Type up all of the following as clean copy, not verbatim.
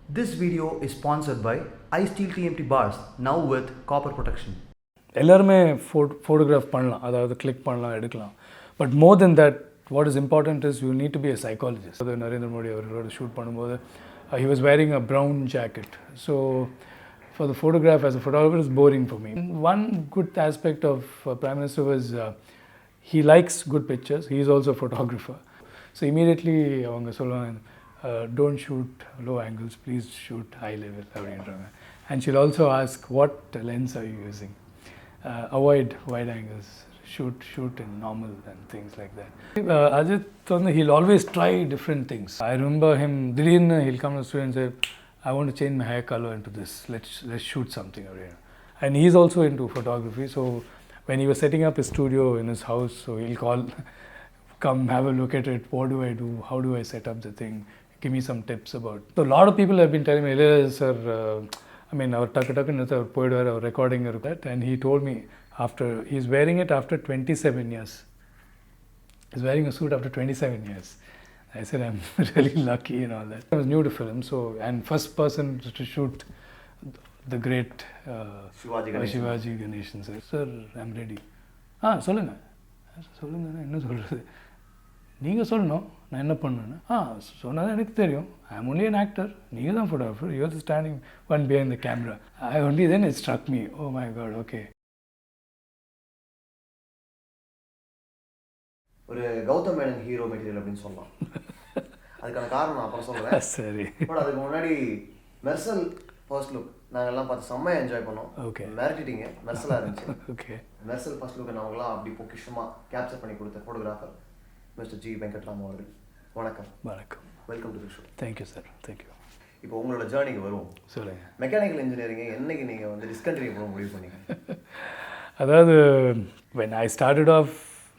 This video is sponsored by iSteel TMT bars, now with copper protection. எல்லாருமே photograph பண்ணலாம், அதாவது click பண்ணலாம், எடுக்கலாம். But more than that, what is important is you need to be a psychologist. Narendra Modi அவரோட shoot பண்ணும்போது he was wearing a brown jacket. So for the photograph as a photographer is boring for me. One good aspect of Prime Minister was he likes good pictures. He is also a photographer. So immediately அவங்க சொல்லுவாங்க, don't shoot low angles, please shoot high level. And she'll also ask, what lens are you using? Avoid wide angles, shoot in normal and things like that. Ajith, he'll always try different things. I remember him, he'll come to the studio and say, I want to change my hair color into this, let's shoot something over here. And he's also into photography, so when he was setting up his studio in his house, so he'll call, come have a look at it, what do I do, how do I set up the thing, give me some tips about. So a lot of people have been telling me, Ilayaraja sir, our takku recording that, and he told me he's wearing it after 27 years. He's wearing a suit after 27 years. I said, I'm really lucky and all that. I was new to film, so, and first person to shoot the great Shivaji Ganeshan sir. Sir, I'm ready. சொல்லுங்க என்ன சொல்கிறது, நீங்கள் சொல்லணும், நான் என்ன பண்ணேன்னு. சொன்னது எனக்கு தெரியும், I am only an actor, நீங்கள் தான் photographer, you are standing one behind the camera. I only then it struck me, oh my god, okay. ஒரு கௌதம் மேனன் ஹீரோ மெட்டீரியல் அப்படின்னு சொல்லலாம். அதுக்கான காரணம் நான் அப்புறம் சொல்கிறேன். சரி. பட் அதுக்கு முன்னாடி மெர்சல் ஃபர்ஸ்ட் லுக் நாங்கள்லாம் பார்த்து செம்மையாக என்ஜாய் பண்ணோம். ஓகே. மிரட்டிட்டீங்க, மெர்சலாக இருந்துச்சு. ஓகே. மெர்சல் ஃபர்ஸ்ட் லுக்கை நாங்களாம் அப்படி பொக்கிஷமாக கேப்சர் பண்ணி கொடுத்த ஃபோட்டோகிராஃபர் மிஸ்டர் G.Venkatram அவர்கள். வணக்கம். வணக்கம். Welcome to the show. Thank you sir, thank you. இப்போ உங்களோட ஜேர்னிக்கு வருவோம். சொல்லுங்கள். மெக்கானிக்கல் இன்ஜினியரிங்கை என்னைக்கு நீங்கள் வந்து டிஸ்கண்டினியூ பண்ண முடிவு பண்ணீங்க? அதாவது when I started off,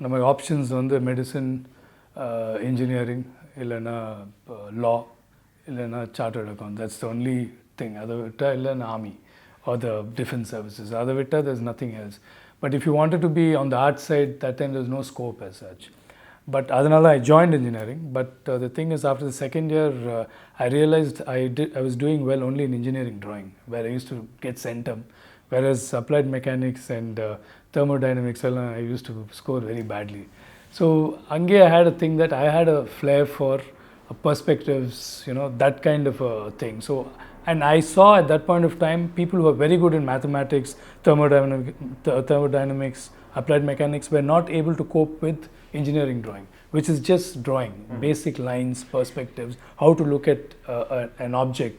நம்ம ஆப்ஷன்ஸ் வந்து மெடிசன், இன்ஜினியரிங், இல்லைன்னா லா, இல்லைன்னா chartered account. That's the only thing. அதை விட்டால் இல்லைன்னா army R the defence services. அதை விட்டால் there's nothing else. But if you wanted to be on the art side, that time there's no scope as such. But அதனால I joined engineering. But the thing is, after the second year, I realized I was doing well only in engineering drawing, where I used to get centum, whereas applied mechanics and thermodynamics, I used to score very badly. So ange I had a thing that I had a flair for perspectives, that kind of a thing. So, and I saw at that point of time people who were very good in mathematics, thermodynamics, applied mechanics were not able to cope with engineering drawing, which is just drawing, basic lines, perspectives, how to look at an object,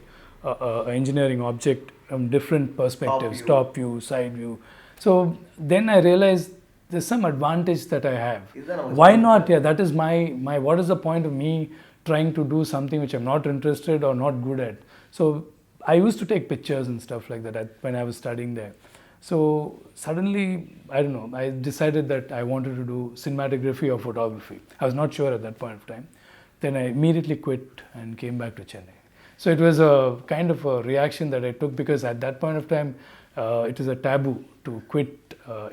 engineering object from different perspectives, top view, side view. So then I realized there's some advantage that I have. Why not? Yeah, that is my what is the point of me trying to do something which I'm not interested or not good at? So I used to take pictures and stuff like that when I was studying there. So suddenly, I don't know, I decided that I wanted to do cinematography or photography. I was not sure at that point of time. Then I immediately quit and came back to Chennai. So it was a kind of a reaction that I took, because at that point of time, it is a taboo to quit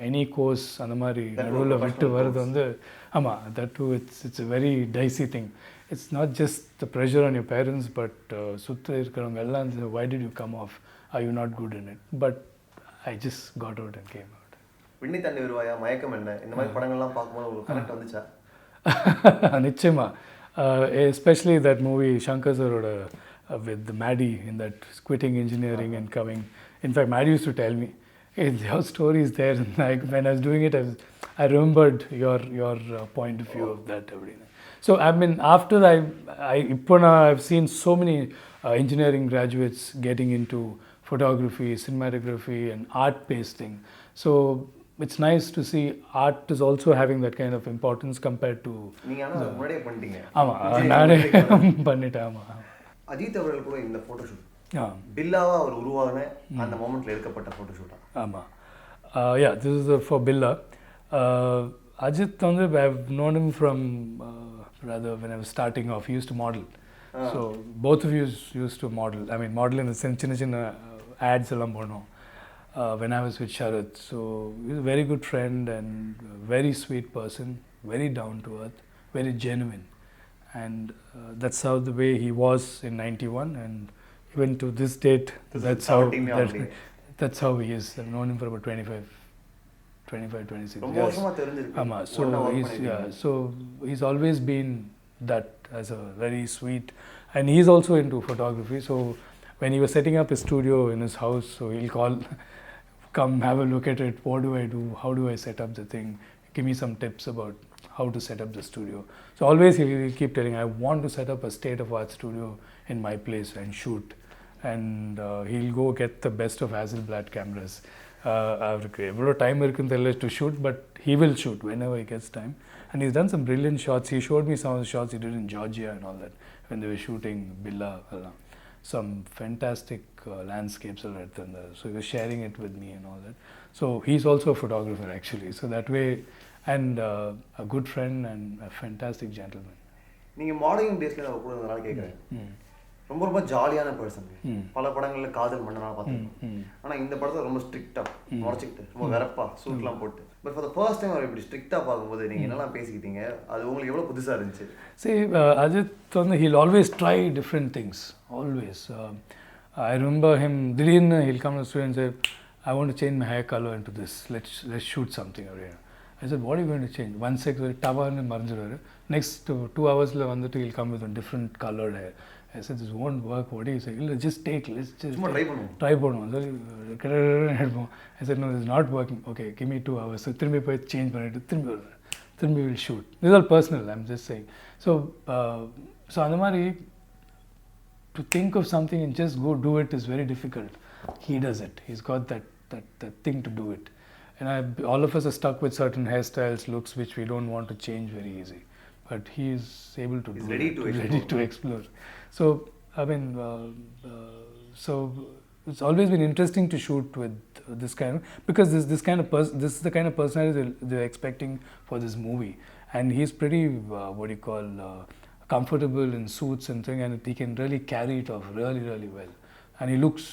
any course. அந்த மாதிரி நடுவில் விட்டு வருது வந்து, ஆமாம், that too, it's a very dicey thing. It's not just the pressure on your parents, but சுற்றி இருக்கிறவங்க எல்லாம், why did you come off? Are you not good in it? But I just got out and came out. விண்ணி தண்ணி வருவாயா, மயக்கம் என்ன, இந்த மாதிரி படங்கள்லாம் பார்க்கும்போது உங்களுக்கு கனெக்ட் வந்துச்சா? நிச்சயமா. Especially that movie Shankar saroda with Maddie, in that quitting engineering and coming. In fact, Maddie used to tell me, hey, your story is there. Like, when I was doing it, I remembered your point of view of that. So I mean, after I've seen so many engineering graduates getting into photography, cinematography and art pasting. So it's nice to see art is also having that kind of importance compared to. நீங்க ஆனா முன்னாடியே பண்ணிட்டீங்க. ஆமா, நானே பண்ணிட்டேன். ஆமா. அஜித் அவர்கள் கூட இந்த ஃபோட்டோ ஷூட் பில்லாவா அவர் உருவான அந்த மொமெண்ட்ல எடுக்கப்பட்ட ஃபோட்டோ ஷூட்டா? ஆமா. Yeah, this is for Billa. Ajith, I've known him from rather when I was starting off. He used to model. So both of you used to model. I mean, model in the sense, chinna ads எல்லாம் பண்ணோம் when I was with Sharath. So he's a very good friend and very sweet person, very down to earth, very genuine. And that's how the way he was in 91, and even to this date, that's how that's how he is. I've known him for about 25, 26 ரொம்ப years. வருஷமா தெரிஞ்சிருக்கு. Ama, ஒண்ணா work he's பண்ணிருக்கீங்க. so he's always been that as a very sweet, and he's also into photography. So when he was setting up his studio in his house, so he'll call, come have a look at it. What do I do? How do I set up the thing? Give me some tips about how to set up the studio. So always he'll keep telling, I want to set up a state-of-art studio in my place and shoot. And he'll go get the best of Hasselblad cameras. அவருக்கு எவ்வளோ time இருக்குன்னு தெரியல to shoot, but he will shoot whenever he gets time. And he's done some brilliant shots. He showed me some of the shots he did in Georgia and all that when they were shooting Billa. Some fantastic landscapes. So he was sharing it with me and all that. So he's also a photographer actually. So that way, and a good friend and a fantastic gentleman. நீங்கள் modelling டேஸில் நான் கூட அதனால கேட்குறேன். ரொம்ப ரொம்ப ஜாலியான person. பல படங்களில் காதல் மன்னனாக பார்த்துருக்கோம். ஆனால் இந்த படத்தில் ரொம்ப ஸ்ட்ரிக்டாக முறைச்சிக்கிட்டு ரொம்ப வெறப்பா சூட்லாம் போட்டு. But for the first time அவர் இப்படி ஸ்ட்ரிக்டாக பார்க்கும்போது நீங்கள் என்னெல்லாம் பேசிக்கிட்டீங்க, அது உங்களுக்கு எவ்வளோ புதுசாக இருந்துச்சு? See, Ajith வந்து he'll always try different things. Always. I remember him, திடீர்னு he'll come to the studio and say, I want to change my hair color into this. Let's shoot something over here. I said, what are you going to change? One sec, டவான்னு மறைஞ்சிடுவார். Next 2 hours வந்துட்டு he'll come with a different colored hair. I said, this won't work. What do you say? Just take, let's just try பண்ணுவோம். எடுப்போம். I said, no, this is not working. Okay, give me 2 hours. So திரும்பி போய் change பண்ணிட்டு திரும்பி will shoot. This is all personal, I'm just saying. So அந்த மாதிரி to think of something and just go do it is very difficult. He does it. He's got that thing to do it. And all of us are stuck with certain hairstyles, looks which we don't want to change very easy. But he is able to do ready it. Ready to explore. So I mean, so it's always been interesting to shoot with this kind of, because this is the kind of personality they're expecting for this movie, and he's pretty comfortable in suits and thing, and he can really carry it off really well, and he looks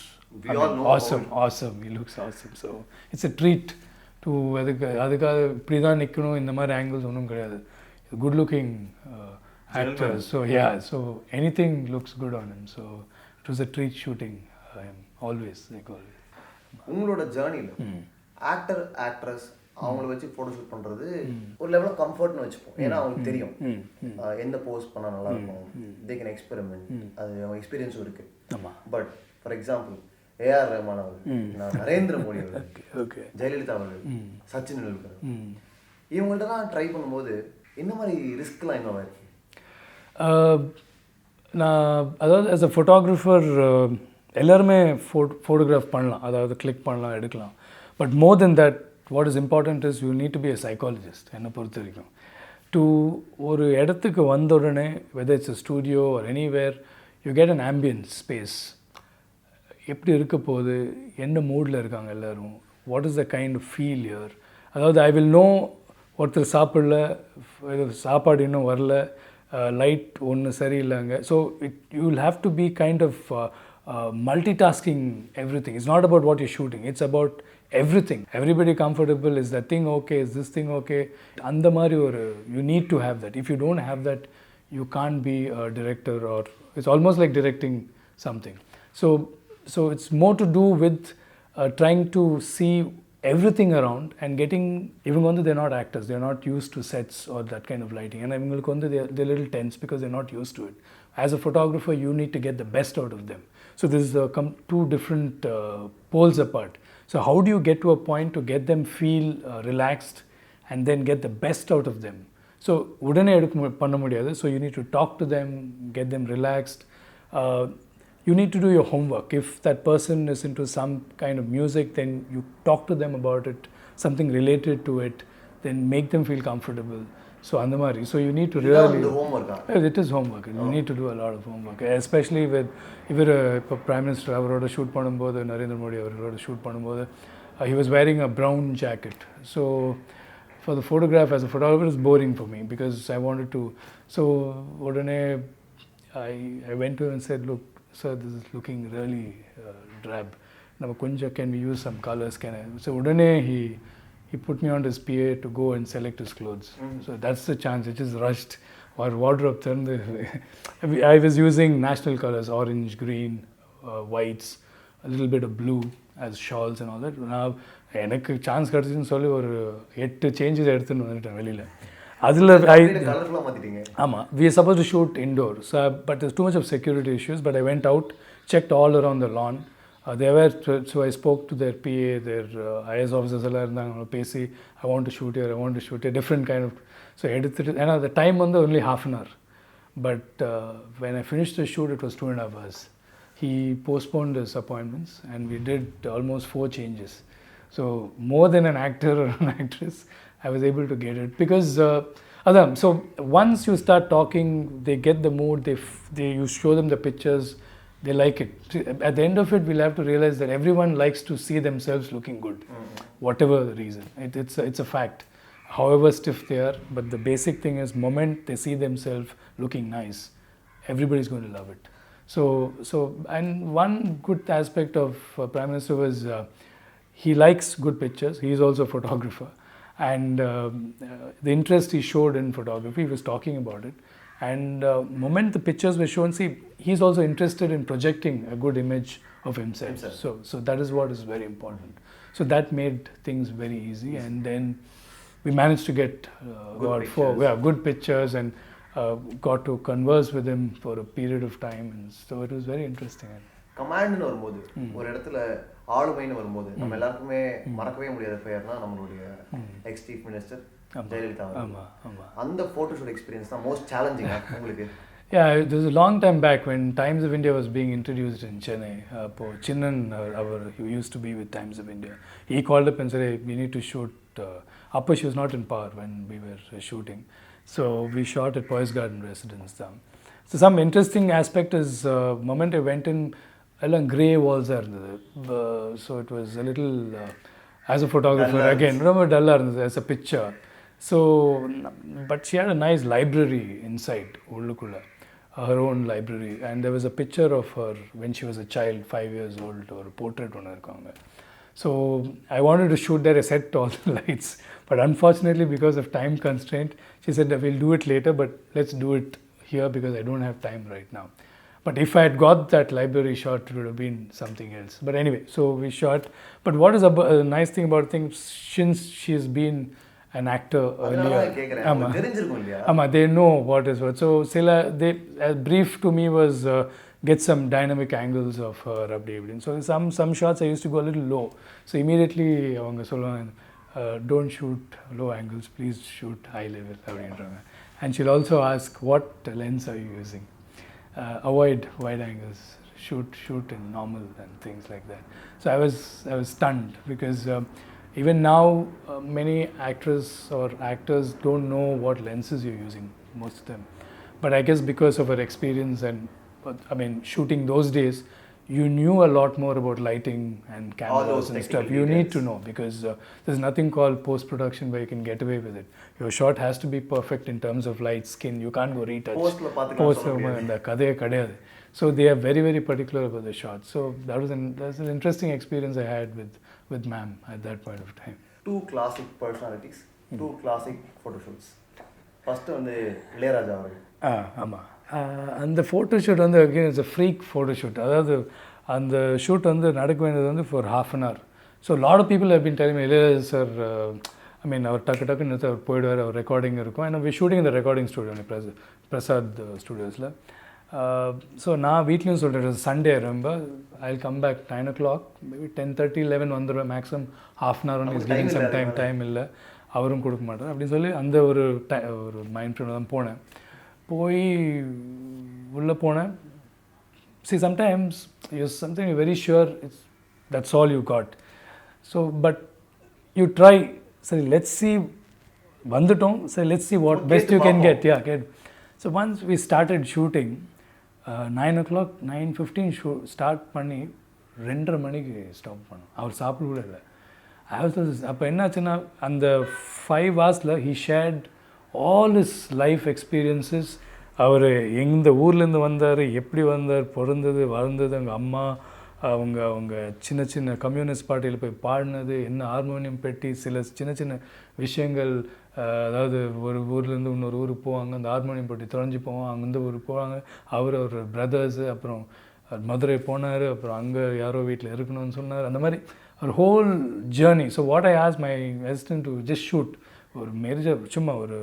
awesome. He looks awesome. So it's a treat to அதுக்காக இப்படி தான் நிற்கணும், இந்த மாதிரி angles ஒன்றும் கிடையாது. Good looking actor. So yeah, so anything looks good on him. So it was a treat shooting him. Always. உங்களோட ஜேர்னியில் ஆக்டர் ஆக்ட்ரஸ் அவங்கள வச்சு ஃபோட்டோ ஷூட் பண்ணுறது ஒரு லெவலில் கம்ஃபர்ட்னு வச்சுப்போம். ஏன்னா அவங்களுக்கு தெரியும் எந்த போஸ்ட் பண்ணால் நல்லா இருக்கும், தே கேன் எக்ஸ்பெரிமெண்ட், அது அவங்க எக்ஸ்பீரியன்ஸும் இருக்குது. பட் ஃபார் எக்ஸாம்பிள் A.R.Rahman அவர்கள், நரேந்திர மோடி அவர்கள், ஜெயலலிதா அவர்கள், சச்சின் டெண்டுல்கர், இவங்கள்ட்டலாம் ட்ரை பண்ணும்போது என்ன மாதிரி ரிஸ்க்லாம் என்ன மாதிரி? நான் அதாவது ஆஸ் அ ஃபோட்டோகிராஃபர் எல்லாருமே ஃபோட்டோகிராஃப் பண்ணலாம், அதாவது கிளிக் பண்ணலாம், எடுக்கலாம். But more than that what is important is you need to be a psychologist. என்னை பொறுத்த வரைக்கும் டு ஒரு இடத்துக்கு வந்த உடனே whether it's a studio or anywhere, you get an ambience space. எப்படி இருக்க போகுது, என்ன மூடில் இருக்காங்க எல்லோரும், what is the kind of feel here. அதாவது ஐ வில் நோ ஒருத்தர் சாப்பிடல, சாப்பாடு இன்னும் வரல, லைட் ஒன்று சரியில்லைங்க. So you will have to be kind of multitasking everything. It's not about what you're shooting, it's about everything. Everybody comfortable, is that thing okay, is this thing okay, and the mari or you need to have that. If you don't have that, you can't be a director, or it's almost like directing something. So it's more to do with trying to see everything around and getting, even when they're not actors, they're not used to sets or that kind of lighting, and they're a little tense because they're not used to it. As a photographer, you need to get the best out of them. So this is two different poles apart. So how do you get to a point to get them feel relaxed and then get the best out of them? So udane panna mudiyadhu. So you need to talk to them, get them relaxed. You need to do your homework. If that person is into some kind of music, then you talk to them about it, something related to it, then make them feel comfortable. So andamari, so you need to really homework. It is homework. You need to do a lot of homework, especially with if Prime Minister avaroda shoot பண்ணும்போது, Narendra Modi avaroda shoot பண்ணும்போது, he was wearing a brown jacket. So for the photograph, as a photographer, it's boring for me because I wanted to. So udane I went to him and said, look sir, this is looking really drab. Now can we use some colors? Can I? So udane he put me on his PA to go and select his clothes. So that's the chance. I just rushed our wardrobe. I was using national colors, orange, green, whites, a little bit of blue as shawls and all that. நான் எனக்கு chance கிடச்சின்னு சொல்லி ஒரு 8 changes எடுத்துன்னு வந்துட்டேன் வெளியில். அதில் கலர்ஃபுல்லாக மாற்றிட்டீங்க. ஆமாம், we are supposed to shoot indoors, but there's too much of security issues. But I went out, checked all around the lawn. They were, so I spoke to their PA, their IS officers எல்லாம் இருந்தாங்க. பேசி I want to shoot here, different kind of. So எடுத்துட்டு, ஏன்னா the time வந்து only half an hour. But when I finished the shoot, it was 2.5 hours. He postponed his appointments and we did almost 4 changes. So more than an actor or an actress, I was able to get it. Because, so once you start talking, they get the mood, you show them the pictures, they like it. At the end of it, we'll have to realize that everyone likes to see themselves looking good, whatever the reason. It's a fact. However stiff they are, but the basic thing is, moment they see themselves looking nice, everybody's going to love it. So and one good aspect of Prime Minister was he likes good pictures. He is also a photographer, and the interest he showed in photography, he was talking about it. And moment the pictures were shown, see, he's also interested in projecting a good image of himself. So that is what is very important. So that made things very easy, and then we managed to get good pictures and got to converse with him for a period of time, and so it was very interesting. கமாண்ட்னு வரும்போது, ஒரு இடத்துல ஆளுமைன்னு வரும்போது, நம்ம எல்லாருக்குமே மறக்கவே முடியாத பெயர்னா நம்மளுடைய X chief minister Jayalalithaa. அந்த ஃபோட்டோஷூட் எக்ஸ்பீரியன்ஸ் தான் மோஸ்ட் சேலஞ்சிங் உங்களுக்கு. Yeah, it was a long time back when Times of India was being introduced in Chennai. Chinnan, who used to be with Times of India, he called up and said, hey, we need to shoot. Appa, she was not in power when we were shooting. So we shot at Poise Garden residence. So some interesting aspect is, moment I went in, all grey walls are there. So it was a little, as a photographer, again, remember dull as a picture. So, but she had a nice library inside, Ullukulla, her own library. And there was a picture of her when she was a child, 5 years old, or a portrait on her. So I wanted to shoot there. I set all the lights. But unfortunately, because of time constraint, she said, we'll do it later, but let's do it here because I don't have time right now. But if I had got that library shot, it would have been something else. But anyway, so we shot. But what is a nice thing about things, since she's been an actor earlier, they know what is what. So Sila, a brief to me was get some dynamic angles of her update. So some shots I used to go a little low. So immediately avanga solluvaanga, don't shoot low angles, please shoot high level. And she'll also ask, what lens are you using? Avoid wide angles, shoot in normal and things like that. So I was stunned because even now many actors or actors don't know what lenses you're using, most of them. But I guess because of our experience and shooting those days, you knew a lot more about lighting and cameras and stuff. You need to know, because there's nothing called post-production where you can get away with it. Your shot has to be perfect in terms of light, skin. You can't go retouch. So they are very, very particular about the shot. So that's an interesting experience I had with ma'am at that point of time. 2 classic personalities, 2 classic photo shoots. First வந்து இளையராஜா அவர்கள். ஆமாம். அந்த photoshoot வந்து again it's a freak photoshoot. அதாவது அந்த shoot வந்து நடக்க வேண்டியது வந்து for half an hour. So lot of people have been telling me, Ilaiyaraaja sir அவர் டக்குன்னு அவர் போயிடுவார், அவர் ரெக்கார்டிங் இருக்கும். அண்ட் வி ஷூட்டிங் இந்த ரெக்கார்டிங் ஸ்டுடியோ பிரசாத் ஸ்டுடியோஸில். ஸோ நான் வீட்லேயும் சொல்கிறேன், சண்டே ரொம்ப I will come back 9 o'clock, maybe 10:30, 11 வந்துடுவேன் maximum. half an hour one is giving some time இல்லை, அவரும் கொடுக்க மாட்டார் அப்படின்னு சொல்லி அந்த ஒரு மைண்ட் ஃப்ரேமில் தான் போனேன். போய் உள்ளே போனேன். See, sometimes you're something you're very sure that's all you got. So, but you try. So let's see. Vandutom. So let's see what best you can get. Yeah, get. So once we started shooting, 9 o'clock, 9:15 start பண்ணி 2:30 மணிக்கு stop பண்ணோம். அவர் சாப்பிட கூட இல்லை. அப்போ என்னாச்சுன்னா அந்த 5 hours he shared all his life experiences. அவர் எந்த ஊர்லேருந்து வந்தார், எப்படி வந்தார், பிறந்தது வளர்ந்தது, அவங்க அம்மா அவங்க சின்ன சின்ன கம்யூனிஸ்ட் பார்ட்டியில் போய் பாடினது, என்ன ஹார்மோனியம் பெட்டி, சில சின்ன சின்ன விஷயங்கள். அதாவது ஒரு ஊர்லேருந்து இன்னொரு ஊருக்கு போவாங்க, அந்த ஹார்மோனியம் பெட்டி தொலைஞ்சு போவாங்க, அங்கேருந்து ஊருக்கு போவாங்க, அவர் பிரதர்ஸு, அப்புறம் மதுரை போனார், அப்புறம் அங்கே யாரோ வீட்டில் இருக்கணும்னு சொன்னார். அந்த மாதிரி ஒரு whole journey. So what I ask my assistant to just shoot, ஒரு மேஜர் சும்மா ஒரு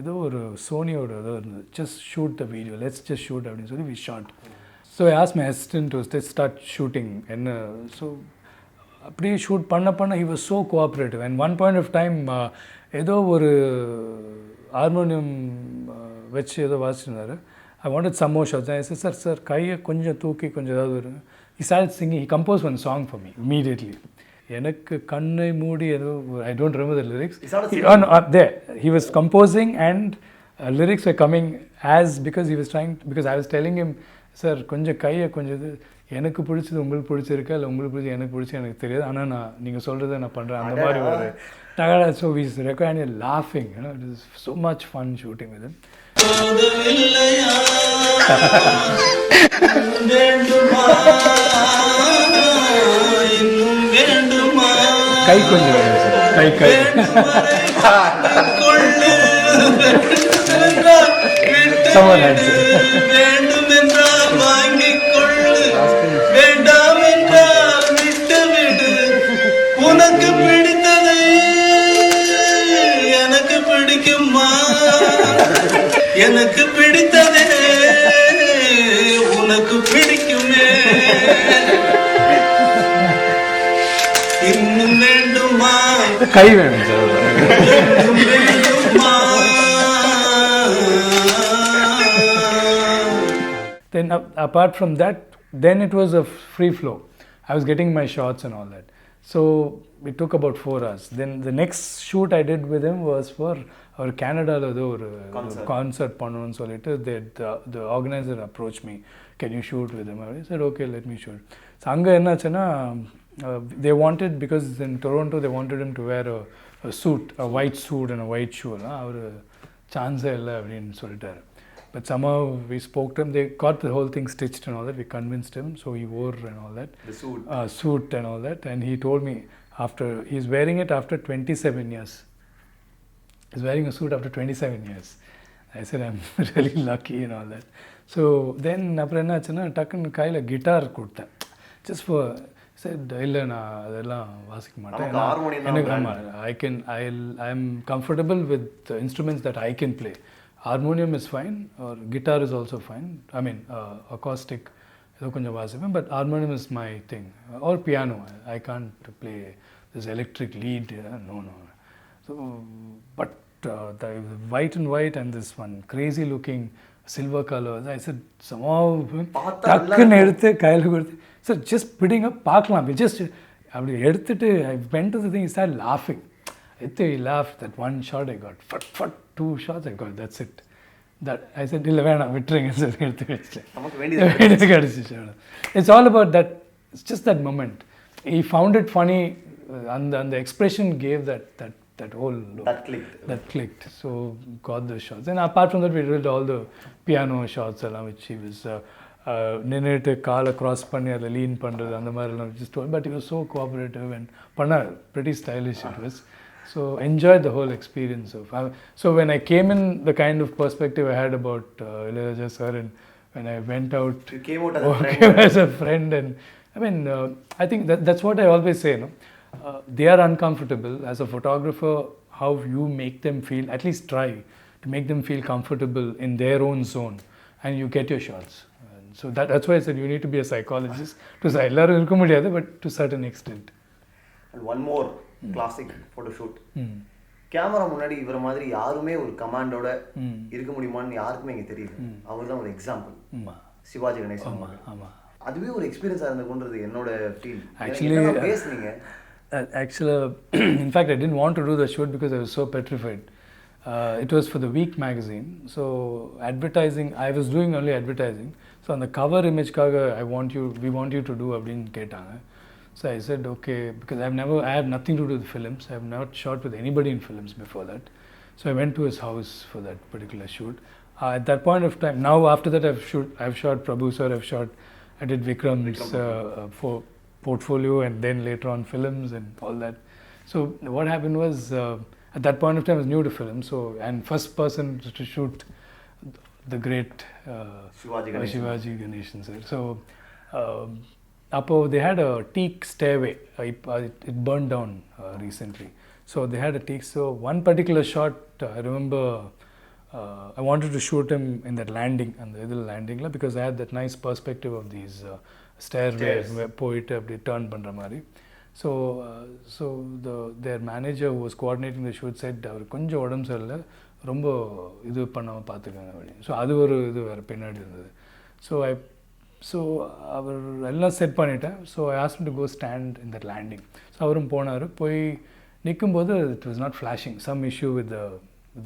ஏதோ ஒரு சோனியோட ஏதோ இருந்தது, just shoot the video, let's just shoot அப்படின்னு சொல்லி we shot. So I ask my assistant to start shooting. என்ன ஸோ அப்படியே ஷூட் பண்ண he was so cooperative. And one point of time ஏதோ ஒரு ஹார்மோனியம் வச்சு ஏதோ வாசிச்சிருந்தார். I wanted some more shots. I said, sir, கையை கொஞ்சம் தூக்கி கொஞ்சம் ஏதாவது ஒரு. He started singing. He composed one song for me immediately. எனக்கு கண்ணை மூடி ஏதோ, I don't remember the lyrics. There. He was composing and lyrics were coming because he was trying, because I was telling him, sir, கொஞ்சம் கையை கொஞ்சம் இது, எனக்கு பிடிச்சது உங்களுக்கு பிடிச்சிருக்கா இல்லை உங்களுக்கு பிடிச்சது எனக்கு பிடிச்சி எனக்கு தெரியாது, ஆனால் நான் நீங்கள் சொல்கிறத நான் பண்ணுறேன் அந்த மாதிரி ஒரு டகடா. So we recorded laughing, you know, it was so much fun shooting with him. கை கொஞ்சம் கை someone had said. உனக்கு பிடித்தது எனக்கு பிடிக்குமா, எனக்கு பிடித்ததே உனக்கு பிடிக்குமே, இன்னும் வேண்டுமா, கை வேணும் வேண்டுமா. Then apart from that, then it was a free flow. I was getting my shots and all that. So it took about 4 hours. Then the next shoot I did with him was for our Canada ஒரு concert பண்ணணும்னு சொல்லிட்டு the organizer approached me, can you shoot with him? I said okay, let me shoot. So அங்கே என்னாச்சுன்னா they wanted, because in Toronto they wanted him to wear a suit, a white suit and a white shoe. அவர் சான்ஸே இல்லை அப்படின்னு சொல்லிட்டாரு. But somehow we spoke to him. They got the whole thing stitched and all that. We convinced him, so he wore and all that. The suit and all that. And he told me he's wearing it after 27 years. He's wearing a suit after 27 years. I said I'm really lucky and all that. So then அப்புறம் என்னாச்சுன்னா டக்குன்னு கையில் guitar கொடுத்தேன். Just for said இல்லை நான் அதெல்லாம் வாசிக்க மாட்டேன், எனக்கு ஆமாம் I'm comfortable with the instruments that I can play. Harmonium is fine, or guitar is also fine. I mean, acoustic, ஏதோ கொஞ்சம் வாசிப்பேன், but harmonium is my thing. Or piano, I can't play this electric lead, no. So, but the white and white and this one crazy looking silver color, I said, somehow, டக்குன்னு எடுத்து கையில் கொடுத்து, sir, just putting up பார்க்கலாம், just அப்படி எடுத்துட்டு I went to the thing, he started laughing. He laughed. That one shot I got, 2 shots I got, that's it. That I said, இல்லை வேணாம் விட்டுருங்க சார், எடுத்து வச்சுட்டேன். It's all about that, it's just that moment. He found it funny, and the expression gave that whole look. That clicked. So got the shots. And apart from that, we did all the piano shots which he was நின்றுட்டு காலை cross பண்ணி அதில் lean பண்ணுறது அந்த மாதிரிலாம் just told. But he was so cooperative and பண்ணார், pretty stylish it was. So enjoyed the whole experience of. So when I came in, the kind of perspective I had about Ilayaraja sir, and when I went out, you came out as a friend, and I mean, I think that's what I always say. No, they are uncomfortable. As a photographer, how you make them feel, at least try to make them feel comfortable in their own zone, and you get your shots. And so that's why I said you need to be a psychologist. To say ellarum irukka mudiyadhu, but to certain extent. And one more classic photo shoot. Camera முன்னாடி இவர மாதிரி யாருமே ஒரு கமாண்டோட இருக்க முடியுமான்னு யாருக்குமே இங்கே தெரியுது. அவர் தான் ஒரு எக்ஸாம்பிள், சிவாஜி கணேசன். அதுவே ஒரு எக்ஸ்பீரியன்ஸாக இருந்ததுன்றது என்னோட ஃபீல். ஆக்சுவலி பேசுனீங்க. Actually, in fact, I didn't want to do the shoot because I was so petrified. It was for the Week magazine. So advertising, I was doing only advertising. So on the cover image kaga, we want you to do அப்படின்னு கேட்டாங்க. So I said okay, because I have nothing to do with films. I have not shot with anybody in films before that. So I went to his house for that particular shoot. At that point of time, now after that I've shot Prabhu sir, I did Vikram's for portfolio, and then later on films and all that. So what happened was, at that point of time I was new to film, and first person to shoot the great Shivaji Ganeshan sir. So they had a teak stairway. It burned down recently. So they had a teak. So one particular shot, I remember I wanted to shoot him in that landing, and the little landing, because I had that nice perspective of these stairways where poet turn pandra mari. So their manager who was coordinating the shoot said, அவர் கொஞ்சம் உடம்பு சரியில்லை, ரொம்ப இது பண்ணாமல் பார்த்துக்கோங்க அப்படின்னு. So அது ஒரு இது வேறு பின்னாடி இருந்தது. ஸோ அவர் எல்லாம் செட் பண்ணிட்டேன். So I asked to go stand in that landing. So அவரும் போனார். போய் நிற்கும்போது it was not flashing, some issue with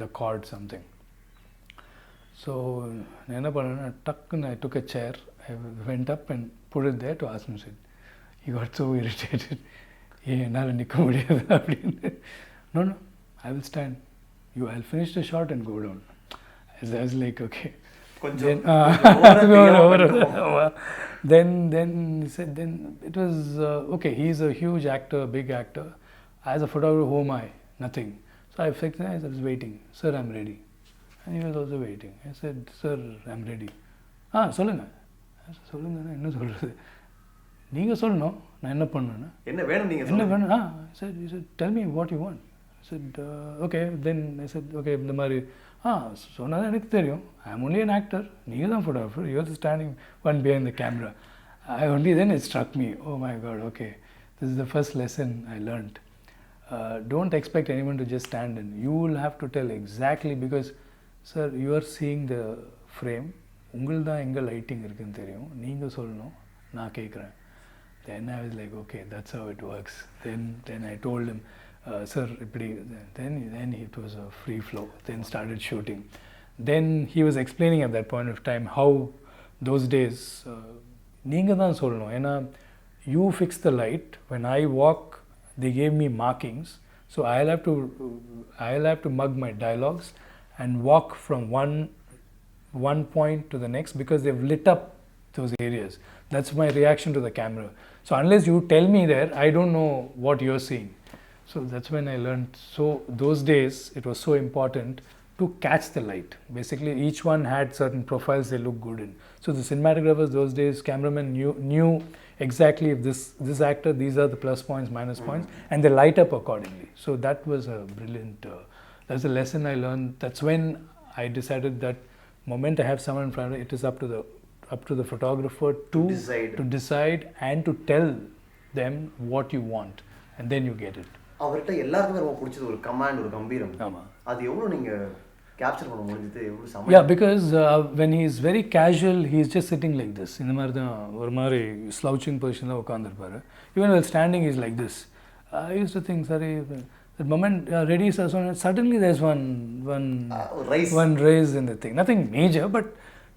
the card something. So நான் என்ன பண்ணேன்னா, டக்குன்னு I took a chair, I went up and put it there to ask him. Set he got so irritated. என்னால் நிற்க முடியாது அப்படின்னு. No, I will stand. I'll finish the shot and go down. I was like, okay. Then he said, then it was okay. He's a huge actor, big actor. As a photographer, who am I? Nothing. So I fixed it. I was waiting. Sir, I'm ready. And he was also waiting. I said, sir, I'm ready. சொல்லுங்க. சொல்லுங்க, என்ன சொல்கிறது? நீங்கள் சொல்லணும், நான் என்ன பண்ணேன்னா, என்ன வேணும் நீங்கள் என்ன வேணும்? Sir tell me what you want. I said, okay. Then I said, okay, இந்த மாதிரி சொன்னதான் எனக்கு தெரியும். I am only an actor. நீங்கள் தான் photographer. You are standing one behind the camera. Then it struck me, oh my God, okay. This is the first lesson I learned. Don't expect anyone to just stand in. You will have to tell exactly, because, sir, you are seeing the frame. உங்களுக்கு தான் எங்கே lighting இருக்குன்னு தெரியும். நீங்கள் சொல்லணும், நான் கேட்குறேன். Then I was like, okay, that's how it works. Then I told him, sir, then it was a free flow. Then started shooting. Then he was explaining at that point of time how those days, நீங்கள் தான் சொல்லணும். ஏன்னா you fix the light. When I walk, they gave me markings. So I'll have to mug my dialogues and walk from one point to the next, because they've lit up those areas. That's my reaction to the camera. So unless you tell me there, I don't know what you're seeing. So that's when I learned. So those days, it was so important to catch the light. Basically, each one had certain profiles they look good in. So the cinematographers those days, cameramen knew exactly if this actor, these are the plus points, minus points, and they light up accordingly. So that was a brilliant, that's a lesson I learned. That's when I decided that moment I have someone in front of me, it is up to the photographer to decide and to tell them what you want, and then you get it. அவர்கிட்ட எல்லாருக்குமே ரொம்ப பிடிச்சது ஒரு command, ஒரு கம்பீரம். ஆமாம். அது எவ்வளோ நீங்கள் கேப்சர் பண்ண முடிஞ்சது? எவ்வளோ சமயம்? Yeah, because when he is very casual, he is just sitting like this. இந்த மாதிரி தான் ஒரு மாதிரி slouching position தான் உட்காந்துருப்பாரு. Even while standing, he is like this. I used to think, sorry, the moment ready, suddenly there's one raise in the thing. Nothing major, but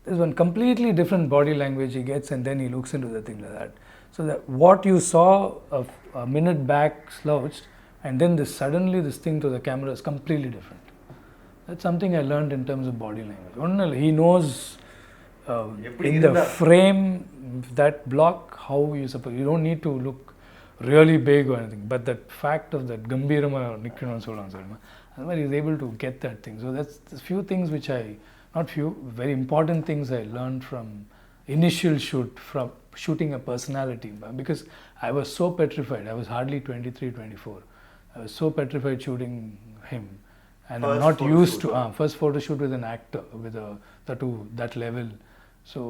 there's one completely different body language he gets, and then he looks into the thing like that. So that what you saw a minute back slouched, and then suddenly this thing to the camera is completely different. That's something I learned in terms of body language. He knows in the frame, that block, how you don't need to look really big or anything, but that fact of that gambirama nikkanum sollaanga soluma, he is able to get that thing. So that's the few things which very important things I learned from initial shoot, from shooting a personality, because I was so petrified. I was hardly 23, 24. I was so petrified shooting him, and I'm not used to first photo shoot with an actor with that level. So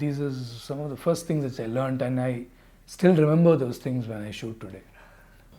these are some of the first things that I learned, and I still remember those things when I shoot today.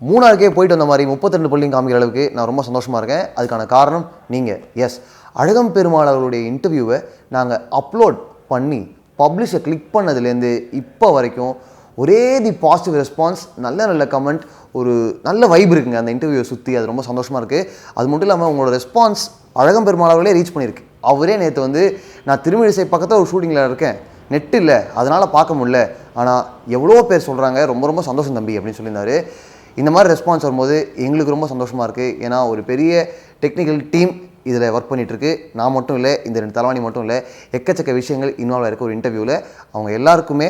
மூணாருக்கே போயிட்டு வந்த மாதிரி 32 புள்ளியும் காமிக்கிற அளவுக்கு நான் ரொம்ப சந்தோஷமாக இருக்கேன். அதுக்கான காரணம் நீங்கள். எஸ், அழகம் பெருமாள் அவர்களுடைய இன்டர்வியூவை நாங்கள் அப்லோட் பண்ணி பப்ளிஷை கிளிக் பண்ணதுலேருந்து இப்போ வரைக்கும் ஒரே பாசிட்டிவ் ரெஸ்பான்ஸ், நல்ல கமெண்ட், ஒரு நல்ல வைப் இருக்குங்க அந்த இன்டர்வியூவை சுற்றி. அது ரொம்ப சந்தோஷமாக இருக்குது. அது மட்டும் இல்லாமல் உங்களோட ரெஸ்பான்ஸ் அழகம் பெருமாள் அவர்களே ரீச் பண்ணியிருக்கு. அவரே நேற்று நான் திருமழிசை பக்கத்தில் ஒரு ஷூட்டிங்கில் இருக்கேன், நெட் இல்லை, அதனால் பார்க்க முடியல, ஆனால் எவ்வளோ பேர் சொல்கிறாங்க, ரொம்ப சந்தோஷம் தம்பி அப்படின்னு சொல்லியிருந்தாரு. இந்த மாதிரி ரெஸ்பான்ஸ் வரும்போது எங்களுக்கு ரொம்ப சந்தோஷமாக இருக்குது. ஏன்னா ஒரு பெரிய டெக்னிக்கல் டீம் இதில் ஒர்க் பண்ணிகிட்ருக்கு. நான் மட்டும் இல்லை, இந்த 2 தலைவாணி மட்டும் இல்லை, எக்கச்சக்க விஷயங்கள் இன்வால்வ் ஆகிருக்கு ஒரு இன்டர்வியூவில். அவங்க எல்லாருக்குமே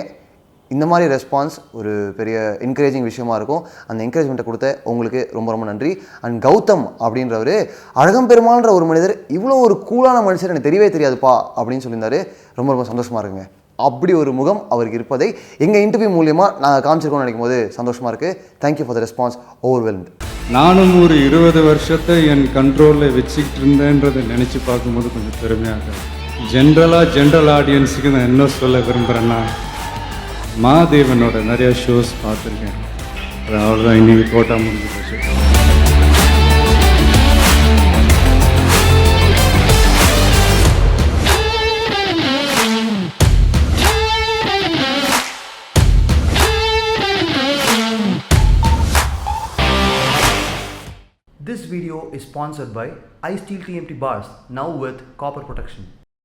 இந்த மாதிரி ரெஸ்பான்ஸ் ஒரு பெரிய என்கரேஜிங் விஷயமா இருக்கும். அந்த என்கரேஜ்மெண்ட்டை கொடுத்த உங்களுக்கு ரொம்ப நன்றி. அண்ட் கௌதம் அப்படின்றவர், அழகம் பெருமாள்ன்ற ஒரு மனிதர் இவ்வளோ ஒரு கூலான மனுஷர் எனக்கு தெரியவே தெரியாதுப்பா அப்படின்னு சொல்லியிருந்தாரு. ரொம்ப சந்தோஷமாக இருக்குங்க. அப்படி ஒரு முகம் அவருக்கு இருப்பதை எங்கள் இன்டர்வியூ மூலியமாக நாங்கள் காமிச்சிருக்கோம்னு நினைக்கும் போது சந்தோஷமாக இருக்குது. Thank you for the response. Overwhelmed. நானும் ஒரு 20 வருஷத்தை என் கண்ட்ரோலில் வச்சுக்கிட்டு இருந்தேன்றதை நினச்சி பார்க்கும்போது கொஞ்சம் பெருமையாக. ஜென்ரல் ஆடியன்ஸுக்கு நான் என்ன சொல்ல விரும்புகிறேன்னா, மாதேவனோட நிறையா ஷோஸ் பார்த்துருக்கேன். அது அவ்வளோதான், இன்னைக்கு கோட்டா முடிஞ்சு போச்சு. This video is sponsored by iSteel TMT bars, now with copper protection.